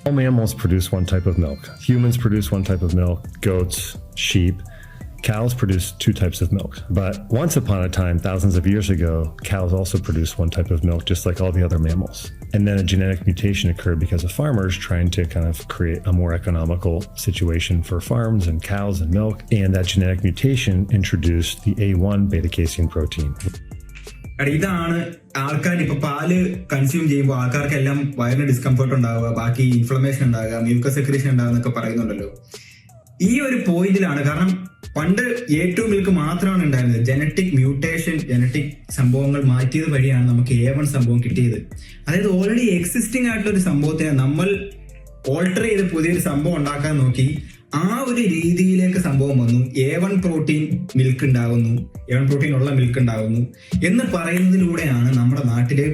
All mammals produce one type of milk. Humans produce one type of milk, goats, sheep. Cows produce two types of milk. But once upon a time, thousands of years ago, cows also produced one type of milk, just like all the other mammals. And then a genetic mutation occurred because of farmers trying to kind of create a more economical situation for farms and cows and milk. And that genetic mutation introduced the A1 beta-casein protein. ഇതാണ് ആൾക്കാർ ഇപ്പൊ പാല് consume ചെയ്യുമ്പോൾ ആൾക്കാർക്കെല്ലാം വയറിന് discomfort ഉണ്ടാവുക, ബാക്കി inflammation ഉണ്ടാകുക, mucus secretion ഉണ്ടാകുക എന്നൊക്കെ പറയുന്നുണ്ടല്ലോ. ഈ ഒരു പോയിന്റിലാണ്, കാരണം പണ്ട് A2 മിൽക്ക് മാത്രമാണ് ഉണ്ടായിരുന്നത്. ജനറ്റിക് മ്യൂട്ടേഷൻ, ജനറ്റിക് സംഭവങ്ങൾ മാറ്റിയത് വഴിയാണ് നമുക്ക് A1 സംഭവം കിട്ടിയത്. അതായത് ഓൾറെഡി എക്സിസ്റ്റിംഗ് ആയിട്ടുള്ള ഒരു സംഭവത്തിനെ നമ്മൾ ഓൾട്ടർ ചെയ്ത് പുതിയൊരു സംഭവം ഉണ്ടാക്കാൻ നോക്കി. ആ ഒരു രീതിയിലേക്ക് സംഭവം വന്നു. A1 പ്രോട്ടീൻ മിൽക്ക് ഉണ്ടാകുന്നു, A1 പ്രോട്ടീൻ ഉള്ള മിൽക്ക് ഉണ്ടാകുന്നു എന്ന് പറയുന്നതിലൂടെയാണ് നമ്മുടെ നാട്ടില്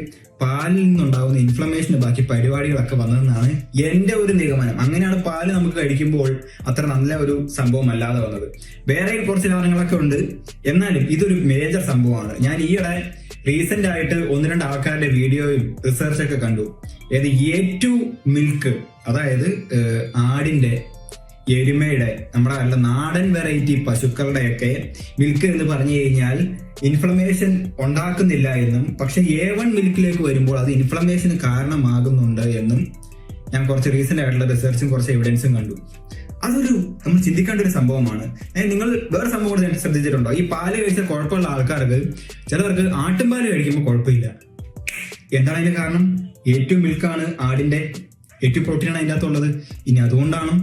പാലിൽ നിന്നുണ്ടാകുന്ന ഇൻഫ്ലമേഷന് ബാക്കി പരിപാടികളൊക്കെ വന്നതെന്നാണ് എന്റെ ഒരു നിഗമനം. അങ്ങനെയാണ് പാല് നമുക്ക് കഴിക്കുമ്പോൾ അത്ര നല്ല ഒരു സംഭവം അല്ലാതെ വന്നത്. വേറെ കുറച്ച് കാരണങ്ങളൊക്കെ ഉണ്ട്, എന്നാലും ഇതൊരു മേജർ സംഭവമാണ്. ഞാൻ ഈയിടെ റീസെന്റ് ആയിട്ട് 1-2 ആൾക്കാരുടെ വീഡിയോയും റിസർച്ചൊക്കെ കണ്ടു. ഏത് A2 മിൽക്ക്, അതായത് ആടിന്റെ, എരുമയുടെ, നമ്മുടെ നല്ല നാടൻ വെറൈറ്റി പശുക്കളുടെയൊക്കെ മിൽക്ക് എന്ന് പറഞ്ഞു കഴിഞ്ഞാൽ ഇൻഫ്ലമേഷൻ ഉണ്ടാക്കുന്നില്ല എന്നും, പക്ഷെ A1 മിൽക്കിലേക്ക് വരുമ്പോൾ അത് ഇൻഫ്ലമേഷന് കാരണമാകുന്നുണ്ട് എന്നും ഞാൻ കുറച്ച് റീസെന്റ് ആയിട്ടുള്ള റിസർച്ചും കുറച്ച് എവിഡൻസും കണ്ടു. അതൊരു നമ്മൾ ചിന്തിക്കേണ്ട ഒരു സംഭവമാണ്. നിങ്ങൾ വേറെ സംഭവം കൂടെ ശ്രദ്ധിച്ചിട്ടുണ്ടോ? ഈ പാല് കഴിച്ച കുഴപ്പമുള്ള ആൾക്കാർക്ക്, ചിലവർക്ക് ആട്ടുംപാല് കഴിക്കുമ്പോൾ കുഴപ്പമില്ല. എന്താണ് അതിന്റെ കാരണം? A2 മിൽക്കാണ്, ആടിന്റെ A2 പ്രോട്ടീനാണ് അതിൻ്റെ അകത്തുള്ളത്. ഇനി അതുകൊണ്ടാണ്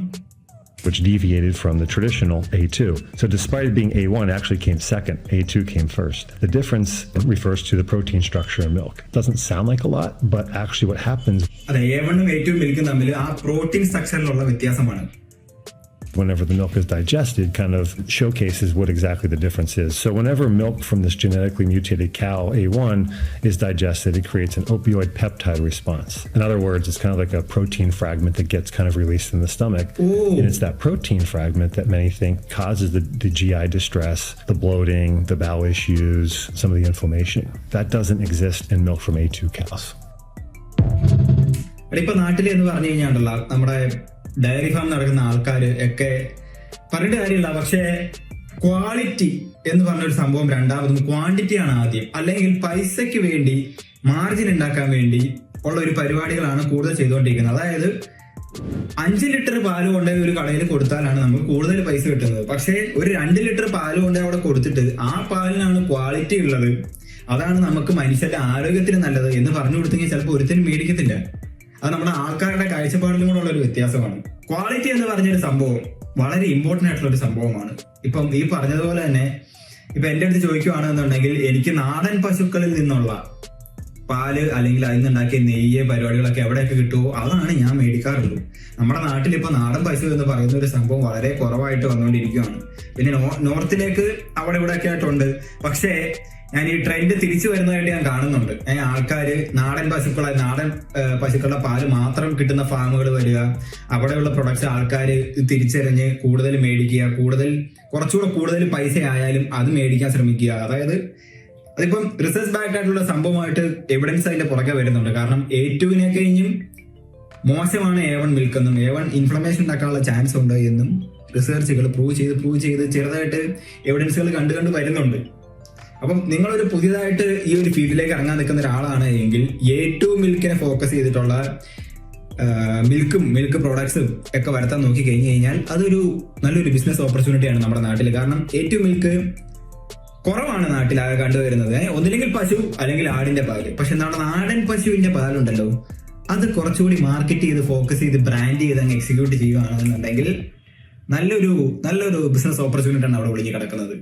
which deviated from the traditional A2. So despite it being A1, it actually came second. A2 came first. The difference refers to the protein structure in milk. Doesn't sound like a lot, but actually what happens... A1 ഉം A2 മിൽക്കും തമ്മിൽ ആ protein സ്ട്രക്ചറിലുള്ള വ്യത്യാസമാണ്. Whenever the milk is digested, kind of showcases what exactly the difference is. So whenever milk from this genetically mutated cow, A1, is digested, it creates an opioid peptide response. In other words, it's kind of like a protein fragment that gets kind of released in the stomach. Ooh. And it's that protein fragment that many think causes the GI distress, the bloating, the bowel issues, some of the inflammation. That doesn't exist in milk from A2 cows. ഇപ്പൊ നാട്ടിൽ എന്ന് പറഞ്ഞു കഴിഞ്ഞാൽ നമ്മുടെ dairy farm നടക്കുന്ന ആൾക്കാർ ഒക്കെ പറഞ്ഞിട്ട് കാര്യമില്ല. പക്ഷേ ക്വാളിറ്റി എന്ന് പറഞ്ഞൊരു സംഭവം രണ്ടാമതും ക്വാണ്ടിറ്റിയാണ് ആദ്യം. അല്ലെങ്കിൽ പൈസയ്ക്ക് വേണ്ടി, മാർജിൻ ഉണ്ടാക്കാൻ വേണ്ടി ഉള്ള ഒരു പരിപാടികളാണ് കൂടുതൽ ചെയ്തുകൊണ്ടിരിക്കുന്നത്. അതായത് 5 ലിറ്റർ പാല് കൊണ്ടുപോയി ഒരു കടയിൽ കൊടുത്താലാണ് നമുക്ക് കൂടുതൽ പൈസ കിട്ടുന്നത്. പക്ഷേ ഒരു 2 ലിറ്റർ പാല് കൊണ്ടുപോയി അവിടെ കൊടുത്തിട്ട് ആ പാലിനാണ് ക്വാളിറ്റി ഉള്ളത്, അതാണ് നമുക്ക് മനുഷ്യന്റെ ആരോഗ്യത്തിന് നല്ലത് എന്ന് പറഞ്ഞു കൊടുത്തെങ്കിൽ ചിലപ്പോൾ ഒരുത്തിനും മേടിക്കത്തില്ല. അത് നമ്മുടെ ആൾക്കാരുടെ കാഴ്ചപ്പാടിലും കൂടെ ഉള്ള ഒരു വ്യത്യാസമാണ്. ക്വാളിറ്റി എന്ന് പറഞ്ഞൊരു സംഭവം വളരെ ഇമ്പോർട്ടന്റ് ആയിട്ടുള്ള ഒരു സംഭവമാണ്. ഇപ്പം ഈ പറഞ്ഞതുപോലെ തന്നെ ഇപ്പൊ എന്റെ അടുത്ത് ചോദിക്കുവാണെന്നുണ്ടെങ്കിൽ എനിക്ക് നാടൻ പശുക്കളിൽ നിന്നുള്ള പാല് അല്ലെങ്കിൽ അതിൽ നിന്നുണ്ടാക്കിയ നെയ്യ് പരിപാടികളൊക്കെ എവിടെയൊക്കെ കിട്ടുമോ അതാണ് ഞാൻ മേടിക്കാറുള്ളൂ. നമ്മുടെ നാട്ടിൽ ഇപ്പൊ നാടൻ പശു എന്ന് പറയുന്ന ഒരു സംഭവം വളരെ കുറവായിട്ട് വന്നുകൊണ്ടിരിക്കുകയാണ്. പിന്നെ നോർത്തിലേക്ക് അവിടെ ഇവിടെ ഒക്കെ ആയിട്ടുണ്ട്. പക്ഷേ ഞാൻ ഈ ട്രെൻഡ് തിരിച്ചു വരുന്നതായിട്ട് ഞാൻ കാണുന്നുണ്ട്. ആൾക്കാര് നാടൻ പശുക്കളുടെ പാല് മാത്രം കിട്ടുന്ന ഫാമുകൾ വരിക, അവിടെയുള്ള പ്രൊഡക്ട്സ് ആൾക്കാർ തിരിച്ചറിഞ്ഞ് കൂടുതൽ മേടിക്കുക, കുറച്ചുകൂടെ കൂടുതൽ പൈസ ആയാലും അത് മേടിക്കാൻ ശ്രമിക്കുക. അതായത് അതിപ്പം റിസർച്ച് ബാക്ക്ഡ് ആയിട്ടുള്ള സംഭവമായിട്ട് എവിഡൻസ് അതിന്റെ പുറകെ വരുന്നുണ്ട്. കാരണം A2 കഴിഞ്ഞും മോശമാണ് A1 മിൽക്ക് എന്നും A1 ഇൻഫ്ലമേഷൻ ഉണ്ടാക്കാനുള്ള ചാൻസ് ഉണ്ട് എന്നും റിസർച്ചുകൾ പ്രൂവ് ചെയ്ത് ചെറുതായിട്ട് എവിഡൻസുകൾ കണ്ടു വരുന്നുണ്ട്. അപ്പം നിങ്ങളൊരു പുതിയതായിട്ട് ഈ ഒരു ഫീൽഡിലേക്ക് ഇറങ്ങാൻ നിൽക്കുന്ന ഒരാളാണ് എങ്കിൽ A2 മിൽക്കിനെ ഫോക്കസ് ചെയ്തിട്ടുള്ള മിൽക്ക് പ്രോഡക്ട്സും ഒക്കെ വരുത്താൻ നോക്കി കഴിഞ്ഞു കഴിഞ്ഞാൽ അതൊരു നല്ലൊരു ബിസിനസ് ഓപ്പർച്യൂണിറ്റിയാണ് നമ്മുടെ നാട്ടിൽ. കാരണം A2 മിൽക്ക് കുറവാണ് നാട്ടിൽ ആകെ കണ്ടുവരുന്നത്. ഒന്നില്ലെങ്കിൽ പശു അല്ലെങ്കിൽ ആടിന്റെ പാല്. പക്ഷെ നമ്മുടെ നാടൻ പശുവിന്റെ പാലുണ്ടല്ലോ, അത് കുറച്ചുകൂടി മാർക്കറ്റ് ചെയ്ത് ഫോക്കസ് ചെയ്ത് ബ്രാൻഡ് ചെയ്ത് അങ്ങ് എക്സിക്യൂട്ട് ചെയ്യുകയാണെന്നുണ്ടെങ്കിൽ നല്ലൊരു ബിസിനസ് ഓപ്പർച്യൂണിറ്റിയാണ് അവിടെ ഒളിഞ്ഞു കിടക്കുന്നത്.